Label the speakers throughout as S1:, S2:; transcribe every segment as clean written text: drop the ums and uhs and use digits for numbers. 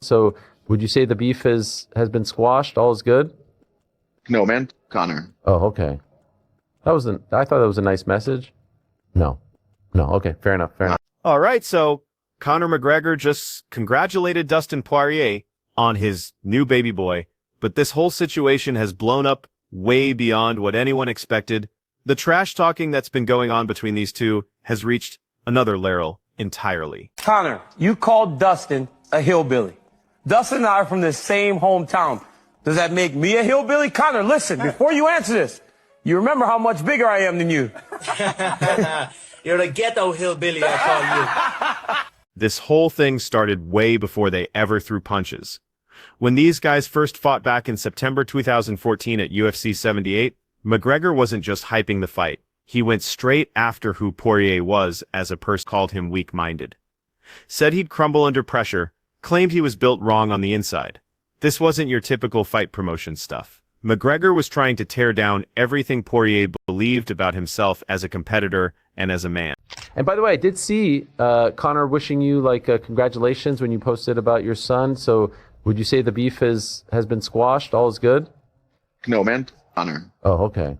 S1: So would you say the beef has been squashed? All is good?
S2: No, man, Connor.
S1: Oh, okay. I thought that was a nice message. No. No, okay, fair enough, fair enough.
S3: All right, so Conor McGregor just congratulated Dustin Poirier on his new baby boy, but this whole situation has blown up way beyond what anyone expected. The trash talking that's been going on between these two has reached another level entirely.
S4: Conor, you called Dustin a hillbilly. Dustin and I are from the same hometown. Does that make me a hillbilly? Conor, listen, before you answer this, you remember how much bigger I am than you.
S5: You're a ghetto hillbilly, I call you.
S3: This whole thing started way before they ever threw punches. When these guys first fought back in September 2014 at UFC 78, McGregor wasn't just hyping the fight. He went straight after who Poirier was, as a person called him weak-minded. Said he'd crumble under pressure, claimed he was built wrong on the inside. This wasn't your typical fight promotion stuff. McGregor was trying to tear down everything Poirier believed about himself as a competitor and as a man.
S1: And by the way, I did see Connor wishing you congratulations when you posted about your son. So would you say the beef has been squashed? All is good?
S2: No, man, Connor.
S1: Oh, okay.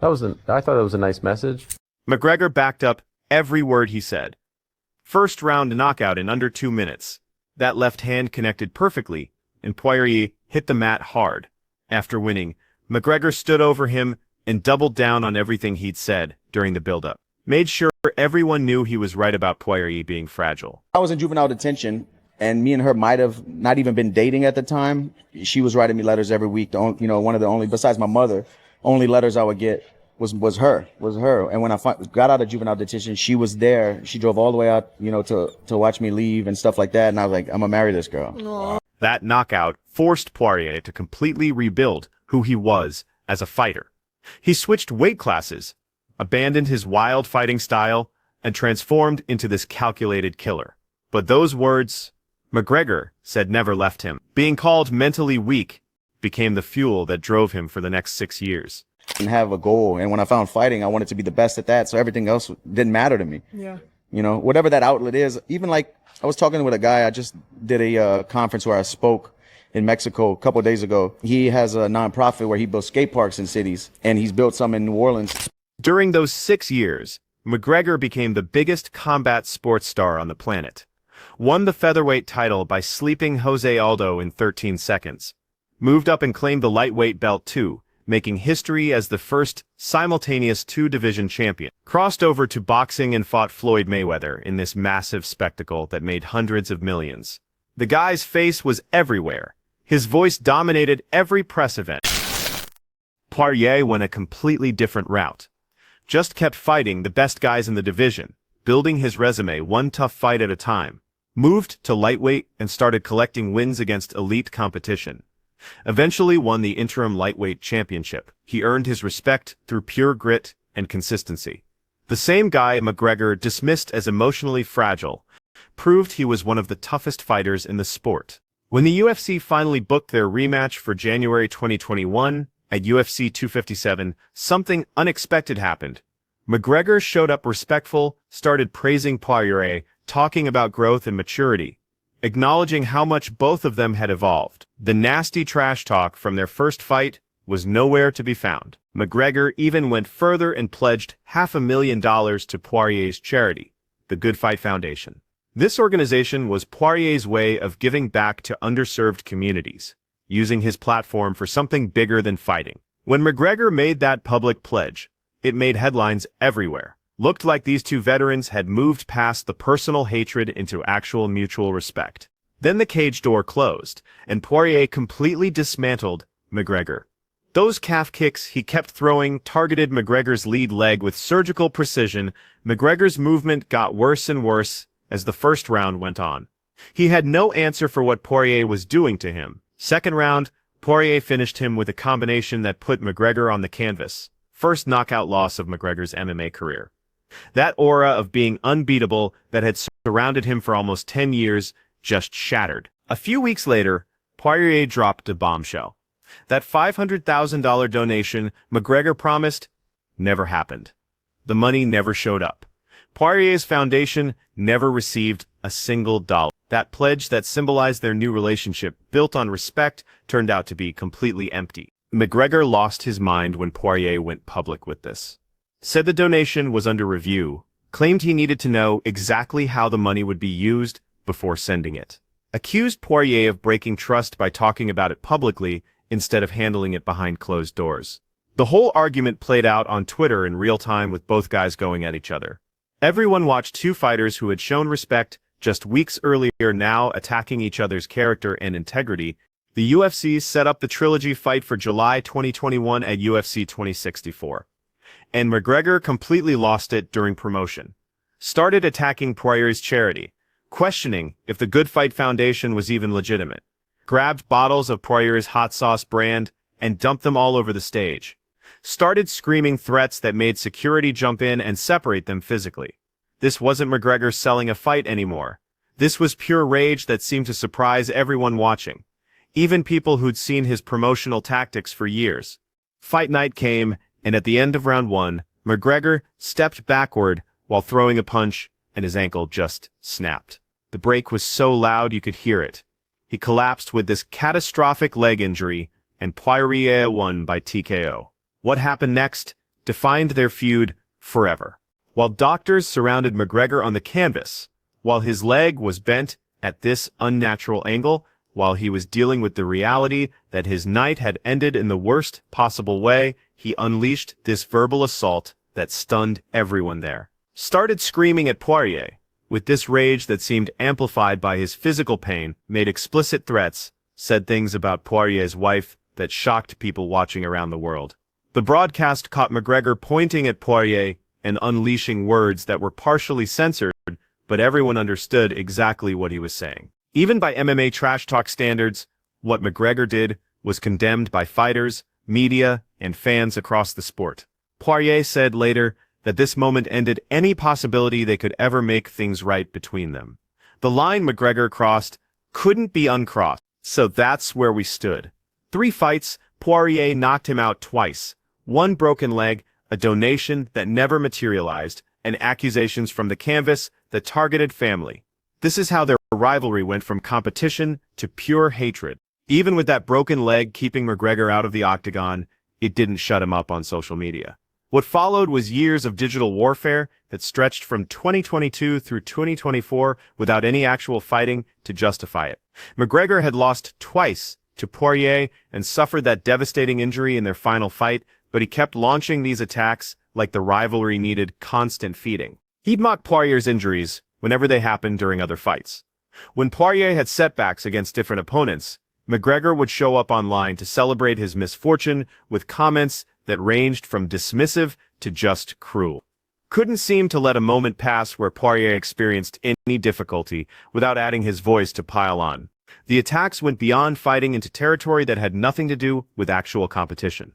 S1: I thought that was a nice message.
S3: McGregor backed up every word he said. First round knockout in under 2 minutes. That left hand connected perfectly, and Poirier hit the mat hard. After winning, McGregor stood over him and doubled down on everything he'd said during the build-up. Made sure everyone knew he was right about Poirier being fragile.
S6: I was in juvenile detention, and me and her might have not even been dating at the time. She was writing me letters every week. One of the only, besides my mother, only letters I would get was her. And when I got out of juvenile detention, she was there. She drove all the way out, to watch me leave and stuff like that. And I was like, I'm gonna marry this girl.
S5: Aww.
S3: That knockout forced Poirier to completely rebuild who he was as a fighter. He switched weight classes, abandoned his wild fighting style, and transformed into this calculated killer. But those words, McGregor said, never left him. Being called mentally weak became the fuel that drove him for the next 6 years.
S6: And have a goal. And when I found fighting, I wanted to be the best at that. So everything else didn't matter to me.
S5: Yeah.
S6: Whatever that outlet is, even I was talking with a guy, I just did a conference where I spoke in Mexico a couple of days ago. He has a nonprofit where he builds skate parks in cities, and he's built some in New Orleans.
S3: During those 6 years, McGregor became the biggest combat sports star on the planet. Won the featherweight title by sleeping Jose Aldo in 13 seconds. Moved up and claimed the lightweight belt too, making history as the first simultaneous two-division champion. Crossed over to boxing and fought Floyd Mayweather in this massive spectacle that made hundreds of millions. The guy's face was everywhere. His voice dominated every press event. Poirier went a completely different route. Just kept fighting the best guys in the division, building his resume one tough fight at a time. Moved to lightweight and started collecting wins against elite competition. Eventually won the interim lightweight championship. He earned his respect through pure grit and consistency. The same guy McGregor dismissed as emotionally fragile proved he was one of the toughest fighters in the sport. When the UFC finally booked their rematch for January 2021 at UFC 257, something unexpected happened. McGregor showed up respectful, started praising Poirier, talking about growth and maturity, acknowledging how much both of them had evolved. The nasty trash talk from their first fight was nowhere to be found. McGregor even went further and pledged $500,000 to Poirier's charity, the Good Fight Foundation. This organization was Poirier's way of giving back to underserved communities, using his platform for something bigger than fighting. When McGregor made that public pledge, it made headlines everywhere. Looked like these two veterans had moved past the personal hatred into actual mutual respect. Then the cage door closed, and Poirier completely dismantled McGregor. Those calf kicks he kept throwing targeted McGregor's lead leg with surgical precision. McGregor's movement got worse and worse as the first round went on. He had no answer for what Poirier was doing to him. Second round, Poirier finished him with a combination that put McGregor on the canvas. First knockout loss of McGregor's MMA career. That aura of being unbeatable that had surrounded him for almost 10 years just shattered. A few weeks later, Poirier dropped a bombshell. That $500,000 donation McGregor promised never happened. The money never showed up. Poirier's foundation never received a single dollar. That pledge that symbolized their new relationship, built on respect, turned out to be completely empty. McGregor lost his mind when Poirier went public with this. Said the donation was under review, claimed he needed to know exactly how the money would be used before sending it. Accused Poirier of breaking trust by talking about it publicly instead of handling it behind closed doors. The whole argument played out on Twitter in real time with both guys going at each other. Everyone watched two fighters who had shown respect just weeks earlier now attacking each other's character and integrity. The UFC set up the Trilogy fight for July 2021 at UFC 2064. And McGregor completely lost it during promotion. Started attacking Poirier's charity, questioning if the Good Fight Foundation was even legitimate. Grabbed bottles of Poirier's hot sauce brand and dumped them all over the stage. Started screaming threats that made security jump in and separate them physically. This wasn't McGregor selling a fight anymore. This was pure rage that seemed to surprise everyone watching, even people who'd seen his promotional tactics for years. Fight night came, and at the end of round 1, McGregor stepped backward while throwing a punch, and his ankle just snapped. The break was so loud you could hear it. He collapsed with this catastrophic leg injury, and Poirier won by TKO. What happened next defined their feud forever. While doctors surrounded McGregor on the canvas, while his leg was bent at this unnatural angle, while he was dealing with the reality that his night had ended in the worst possible way, he unleashed this verbal assault that stunned everyone there. Started screaming at Poirier, with this rage that seemed amplified by his physical pain, made explicit threats, said things about Poirier's wife that shocked people watching around the world. The broadcast caught McGregor pointing at Poirier and unleashing words that were partially censored, but everyone understood exactly what he was saying. Even by MMA trash talk standards, what McGregor did was condemned by fighters, media, and fans across the sport. Poirier said later that this moment ended any possibility they could ever make things right between them. The line McGregor crossed couldn't be uncrossed, so that's where we stood. 3 fights, Poirier knocked him out twice. 1 broken leg, a donation that never materialized, and accusations from the canvas that targeted family. This is how their rivalry went from competition to pure hatred. Even with that broken leg keeping McGregor out of the octagon, it didn't shut him up on social media. What followed was years of digital warfare that stretched from 2022 through 2024 without any actual fighting to justify it. McGregor had lost twice to Poirier and suffered that devastating injury in their final fight, but he kept launching these attacks like the rivalry needed constant feeding. He'd mock Poirier's injuries whenever they happened during other fights. When Poirier had setbacks against different opponents, McGregor would show up online to celebrate his misfortune with comments that ranged from dismissive to just cruel. Couldn't seem to let a moment pass where Poirier experienced any difficulty without adding his voice to pile on. The attacks went beyond fighting into territory that had nothing to do with actual competition.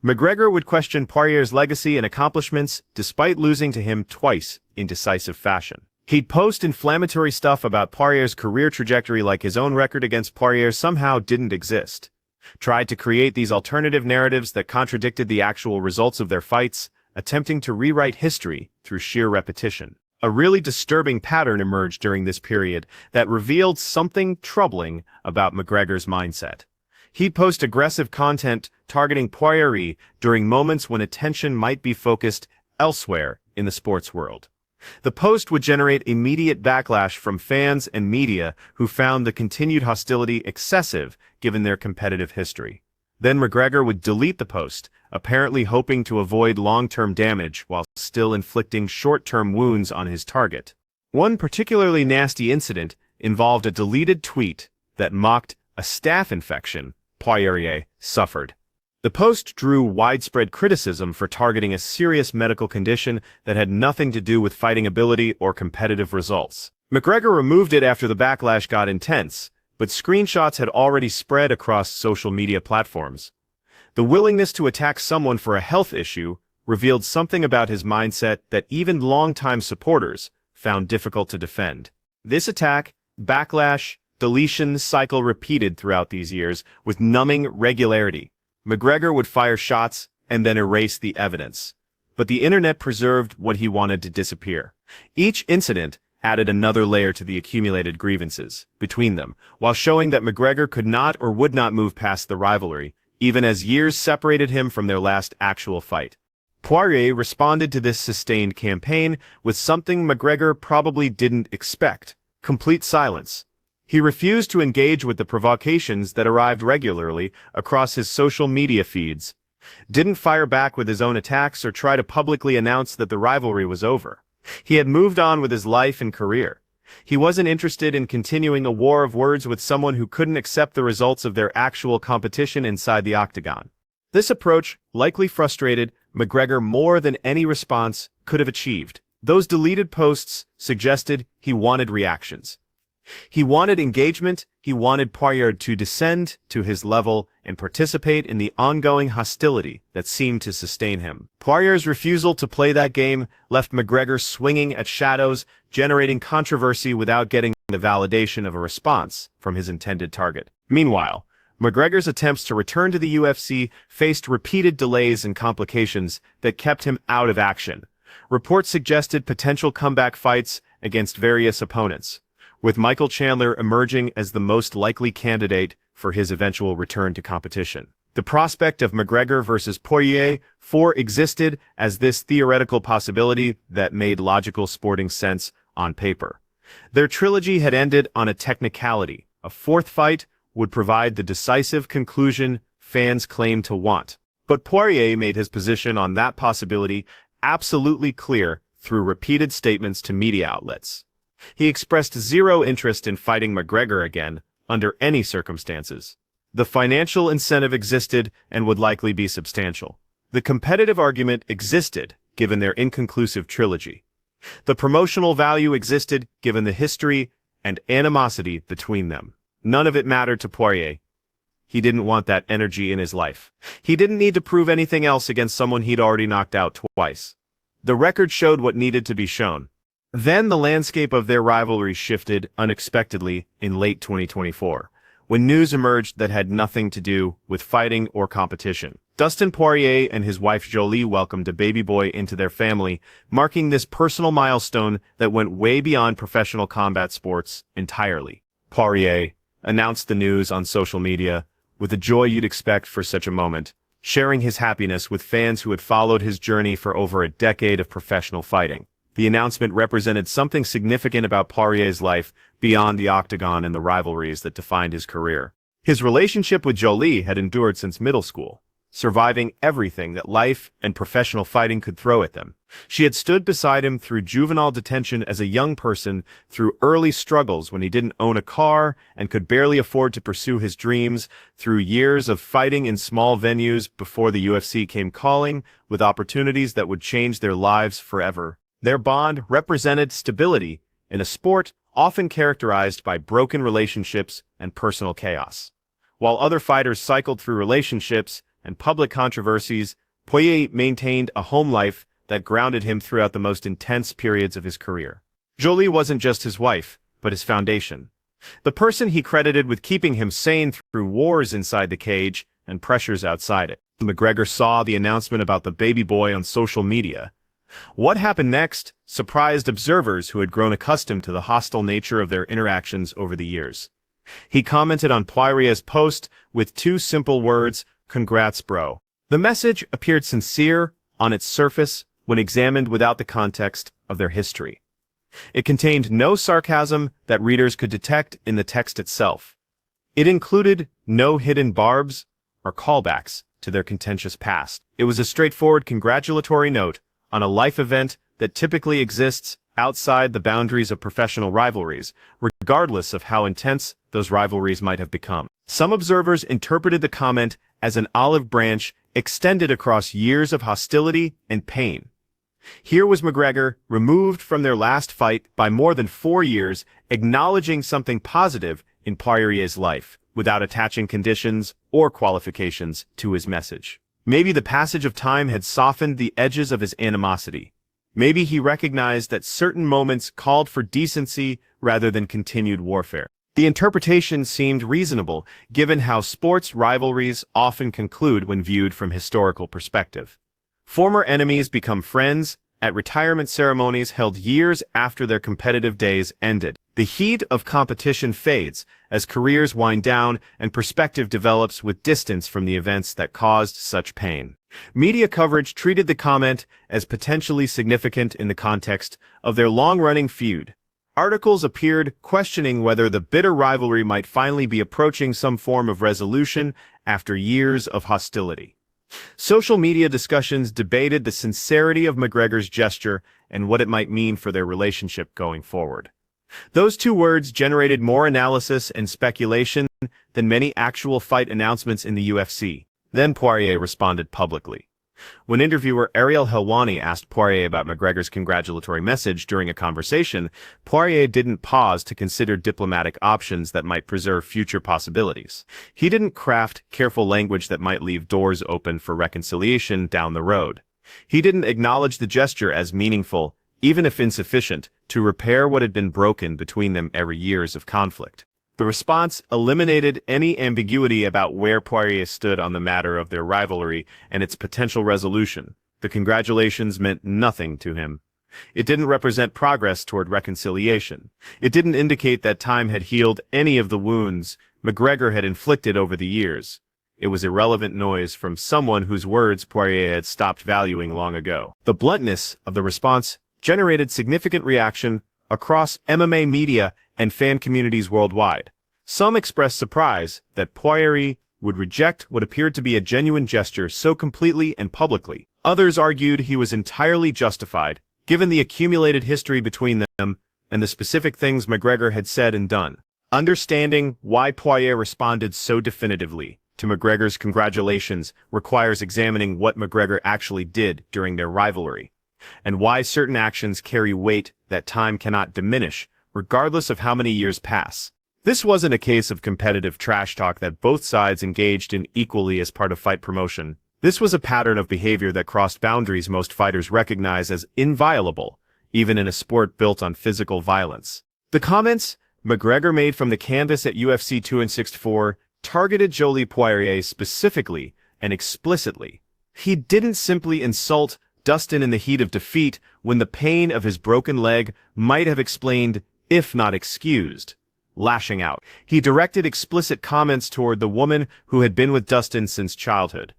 S3: McGregor would question Poirier's legacy and accomplishments despite losing to him twice in decisive fashion. He'd post inflammatory stuff about Poirier's career trajectory like his own record against Poirier somehow didn't exist. Tried to create these alternative narratives that contradicted the actual results of their fights, attempting to rewrite history through sheer repetition. A really disturbing pattern emerged during this period that revealed something troubling about McGregor's mindset. He'd post aggressive content targeting Poirier during moments when attention might be focused elsewhere in the sports world. The post would generate immediate backlash from fans and media who found the continued hostility excessive given their competitive history. Then McGregor would delete the post, apparently hoping to avoid long-term damage while still inflicting short-term wounds on his target. One particularly nasty incident involved a deleted tweet that mocked a staph infection Poirier suffered. The post drew widespread criticism for targeting a serious medical condition that had nothing to do with fighting ability or competitive results. McGregor removed it after the backlash got intense, but screenshots had already spread across social media platforms. The willingness to attack someone for a health issue revealed something about his mindset that even longtime supporters found difficult to defend. This attack, backlash, deletion cycle repeated throughout these years with numbing regularity. McGregor would fire shots and then erase the evidence. But the internet preserved what he wanted to disappear. Each incident added another layer to the accumulated grievances between them, while showing that McGregor could not or would not move past the rivalry, even as years separated him from their last actual fight. Poirier responded to this sustained campaign with something McGregor probably didn't expect: complete silence. He refused to engage with the provocations that arrived regularly across his social media feeds, didn't fire back with his own attacks or try to publicly announce that the rivalry was over. He had moved on with his life and career. He wasn't interested in continuing a war of words with someone who couldn't accept the results of their actual competition inside the octagon. This approach likely frustrated McGregor more than any response could have achieved. Those deleted posts suggested he wanted reactions. He wanted engagement. He wanted Poirier to descend to his level and participate in the ongoing hostility that seemed to sustain him. Poirier's refusal to play that game left McGregor swinging at shadows, generating controversy without getting the validation of a response from his intended target. Meanwhile, McGregor's attempts to return to the UFC faced repeated delays and complications that kept him out of action. Reports suggested potential comeback fights against various opponents, with Michael Chandler emerging as the most likely candidate for his eventual return to competition. The prospect of McGregor versus Poirier existed as this theoretical possibility that made logical sporting sense on paper. Their trilogy had ended on a technicality. A fourth fight would provide the decisive conclusion fans claimed to want. But Poirier made his position on that possibility absolutely clear through repeated statements to media outlets. He expressed zero interest in fighting McGregor again, under any circumstances. The financial incentive existed and would likely be substantial. The competitive argument existed, given their inconclusive trilogy. The promotional value existed, given the history and animosity between them. None of it mattered to Poirier. He didn't want that energy in his life. He didn't need to prove anything else against someone he'd already knocked out twice. The record showed what needed to be shown. Then the landscape of their rivalry shifted unexpectedly in late 2024, when news emerged that had nothing to do with fighting or competition. Dustin Poirier and his wife Jolie welcomed a baby boy into their family, marking this personal milestone that went way beyond professional combat sports entirely. Poirier announced the news on social media with the joy you'd expect for such a moment, sharing his happiness with fans who had followed his journey for over a decade of professional fighting. The announcement represented something significant about Poirier's life beyond the octagon and the rivalries that defined his career. His relationship with Jolie had endured since middle school, surviving everything that life and professional fighting could throw at them. She had stood beside him through juvenile detention as a young person, through early struggles when he didn't own a car and could barely afford to pursue his dreams, through years of fighting in small venues before the UFC came calling, with opportunities that would change their lives forever. Their bond represented stability in a sport often characterized by broken relationships and personal chaos. While other fighters cycled through relationships and public controversies, Poirier maintained a home life that grounded him throughout the most intense periods of his career. Jolie wasn't just his wife, but his foundation. The person he credited with keeping him sane through wars inside the cage and pressures outside it. McGregor saw the announcement about the baby boy on social media. What happened next surprised observers who had grown accustomed to the hostile nature of their interactions over the years. He commented on Poirier's post with two simple words: "Congrats, bro." The message appeared sincere on its surface when examined without the context of their history. It contained no sarcasm that readers could detect in the text itself. It included no hidden barbs or callbacks to their contentious past. It was a straightforward congratulatory note on a life event that typically exists outside the boundaries of professional rivalries, regardless of how intense those rivalries might have become. Some observers interpreted the comment as an olive branch extended across years of hostility and pain. Here was McGregor, removed from their last fight by more than 4 years, acknowledging something positive in Poirier's life, without attaching conditions or qualifications to his message. Maybe the passage of time had softened the edges of his animosity. Maybe he recognized that certain moments called for decency rather than continued warfare. The interpretation seemed reasonable, given how sports rivalries often conclude when viewed from historical perspective. Former enemies become friends, at retirement ceremonies held years after their competitive days ended. The heat of competition fades as careers wind down and perspective develops with distance from the events that caused such pain. Media coverage treated the comment as potentially significant in the context of their long-running feud. Articles appeared questioning whether the bitter rivalry might finally be approaching some form of resolution after years of hostility. Social media discussions debated the sincerity of McGregor's gesture and what it might mean for their relationship going forward. Those two words generated more analysis and speculation than many actual fight announcements in the UFC. Then Poirier responded publicly. When interviewer Ariel Helwani asked Poirier about McGregor's congratulatory message during a conversation, Poirier didn't pause to consider diplomatic options that might preserve future possibilities. He didn't craft careful language that might leave doors open for reconciliation down the road. He didn't acknowledge the gesture as meaningful, even if insufficient, to repair what had been broken between them every years of conflict. The response eliminated any ambiguity about where Poirier stood on the matter of their rivalry and its potential resolution. The congratulations meant nothing to him. It didn't represent progress toward reconciliation. It didn't indicate that time had healed any of the wounds McGregor had inflicted over the years. It was irrelevant noise from someone whose words Poirier had stopped valuing long ago. The bluntness of the response generated significant reaction across MMA media and fan communities worldwide. Some expressed surprise that Poirier would reject what appeared to be a genuine gesture so completely and publicly. Others argued he was entirely justified, given the accumulated history between them and the specific things McGregor had said and done. Understanding why Poirier responded so definitively to McGregor's congratulations requires examining what McGregor actually did during their rivalry, and why certain actions carry weight that time cannot diminish, regardless of how many years pass. This wasn't a case of competitive trash talk that both sides engaged in equally as part of fight promotion. This was a pattern of behavior that crossed boundaries most fighters recognize as inviolable, even in a sport built on physical violence. The comments McGregor made from the canvas at UFC 264 targeted Jolie Poirier specifically and explicitly. He didn't simply insult Dustin in the heat of defeat when the pain of his broken leg might have explained, if not excused, lashing out. He directed explicit comments toward the woman who had been with Dustin since childhood,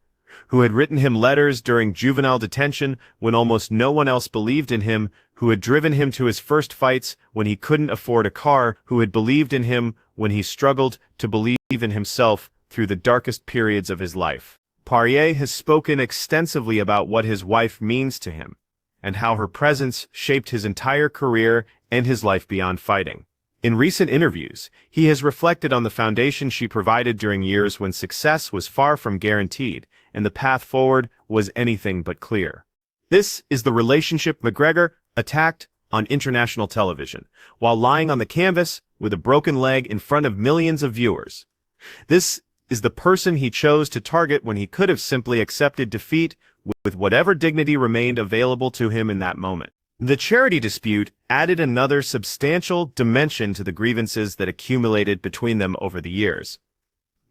S3: who had written him letters during juvenile detention when almost no one else believed in him, who had driven him to his first fights when he couldn't afford a car, who had believed in him when he struggled to believe in himself through the darkest periods of his life. Poirier has spoken extensively about what his wife means to him, and how her presence shaped his entire career and his life beyond fighting. In recent interviews, he has reflected on the foundation she provided during years when success was far from guaranteed, and the path forward was anything but clear. This is the relationship McGregor attacked on international television, while lying on the canvas with a broken leg in front of millions of viewers. This is the person he chose to target when he could have simply accepted defeat with whatever dignity remained available to him in that moment. The charity dispute added another substantial dimension to the grievances that accumulated between them over the years.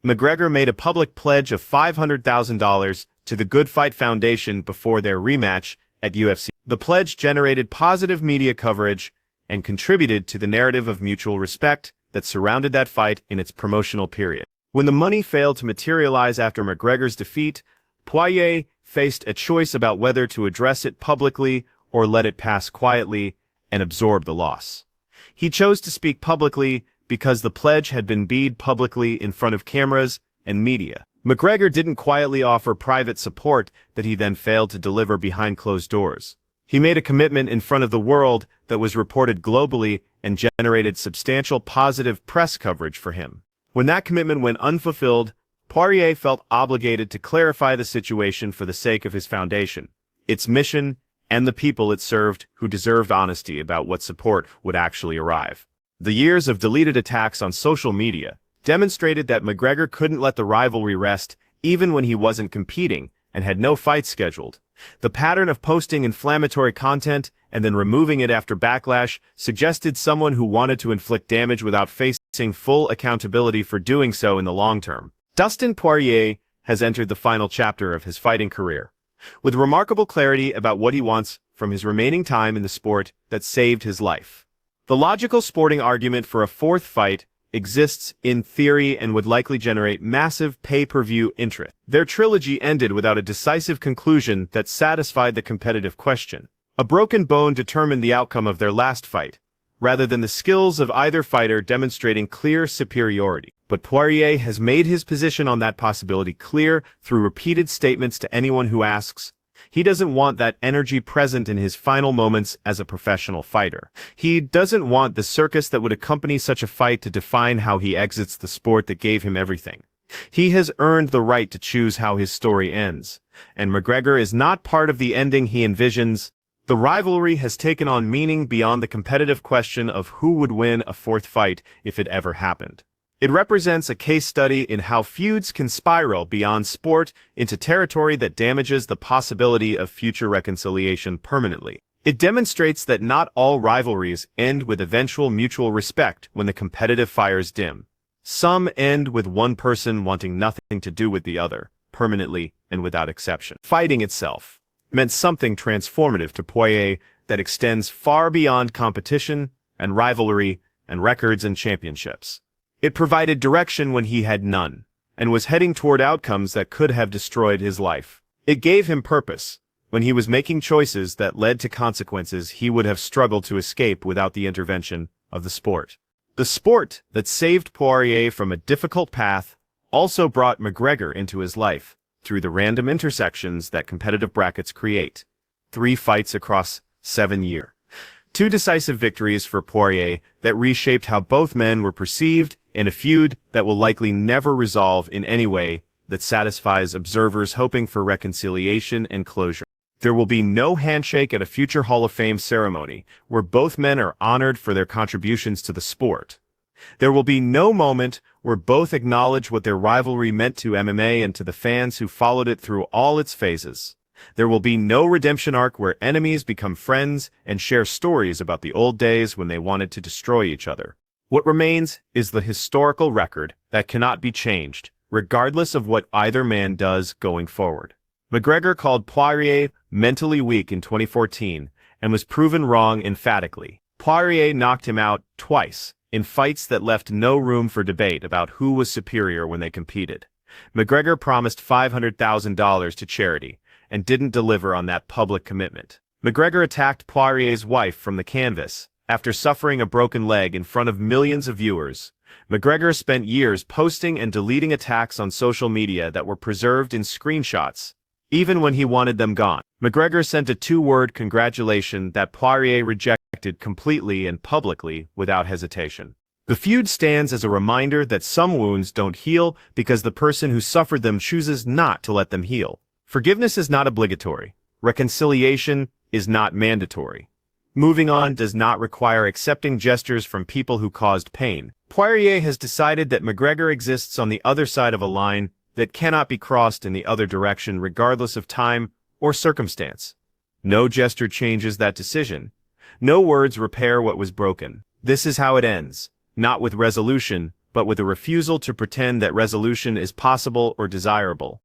S3: McGregor made a public pledge of $500,000 to the Good Fight Foundation before their rematch at UFC. The pledge generated positive media coverage and contributed to the narrative of mutual respect that surrounded that fight in its promotional period. When the money failed to materialize after McGregor's defeat, Poirier faced a choice about whether to address it publicly or let it pass quietly and absorb the loss. He chose to speak publicly because the pledge had been made publicly in front of cameras and media. McGregor didn't quietly offer private support that he then failed to deliver behind closed doors. He made a commitment in front of the world that was reported globally and generated substantial positive press coverage for him. When that commitment went unfulfilled, Poirier felt obligated to clarify the situation for the sake of his foundation, its mission, and the people it served who deserved honesty about what support would actually arrive. The years of deleted attacks on social media demonstrated that McGregor couldn't let the rivalry rest even when he wasn't competing and had no fights scheduled. The pattern of posting inflammatory content and then removing it after backlash suggested someone who wanted to inflict damage without facing full accountability for doing so in the long term. Dustin Poirier has entered the final chapter of his fighting career. with remarkable clarity about what he wants from his remaining time in the sport that saved his life. The logical sporting argument for a fourth fight exists in theory and would likely generate massive pay-per-view interest. Their trilogy ended without a decisive conclusion that satisfied the competitive question. A broken bone determined the outcome of their last fight, rather than the skills of either fighter demonstrating clear superiority. But Poirier has made his position on that possibility clear through repeated statements to anyone who asks. He doesn't want that energy present in his final moments as a professional fighter. He doesn't want the circus that would accompany such a fight to define how he exits the sport that gave him everything. He has earned the right to choose how his story ends, and McGregor is not part of the ending he envisions. The rivalry has taken on meaning beyond the competitive question of who would win a fourth fight if it ever happened. It represents a case study in how feuds can spiral beyond sport into territory that damages the possibility of future reconciliation permanently. It demonstrates that not all rivalries end with eventual mutual respect when the competitive fires dim. Some end with one person wanting nothing to do with the other, permanently and without exception. Fighting itself meant something transformative to Poirier that extends far beyond competition and rivalry and records and championships. It provided direction when he had none, and was heading toward outcomes that could have destroyed his life. It gave him purpose when he was making choices that led to consequences he would have struggled to escape without the intervention of the sport. The sport that saved Poirier from a difficult path also brought McGregor into his life through the random intersections that competitive brackets create. 3 fights across 7 years. 2 decisive victories for Poirier that reshaped how both men were perceived in a feud that will likely never resolve in any way that satisfies observers hoping for reconciliation and closure. There will be no handshake at a future Hall of Fame ceremony where both men are honored for their contributions to the sport. There will be no moment where both acknowledge what their rivalry meant to MMA and to the fans who followed it through all its phases. There will be no redemption arc where enemies become friends and share stories about the old days when they wanted to destroy each other. What remains is the historical record that cannot be changed, regardless of what either man does going forward. McGregor called Poirier mentally weak in 2014 and was proven wrong emphatically. Poirier knocked him out twice in fights that left no room for debate about who was superior when they competed. McGregor promised $500,000 to charity and didn't deliver on that public commitment. McGregor attacked Poirier's wife from the canvas. After suffering a broken leg in front of millions of viewers, McGregor spent years posting and deleting attacks on social media that were preserved in screenshots, even when he wanted them gone. McGregor sent a 2-word congratulation that Poirier rejected completely and publicly without hesitation. The feud stands as a reminder that some wounds don't heal because the person who suffered them chooses not to let them heal. Forgiveness is not obligatory. Reconciliation is not mandatory. Moving on does not require accepting gestures from people who caused pain. Poirier has decided that McGregor exists on the other side of a line that cannot be crossed in the other direction regardless of time or circumstance. No gesture changes that decision. No words repair what was broken. This is how it ends, not with resolution, but with a refusal to pretend that resolution is possible or desirable.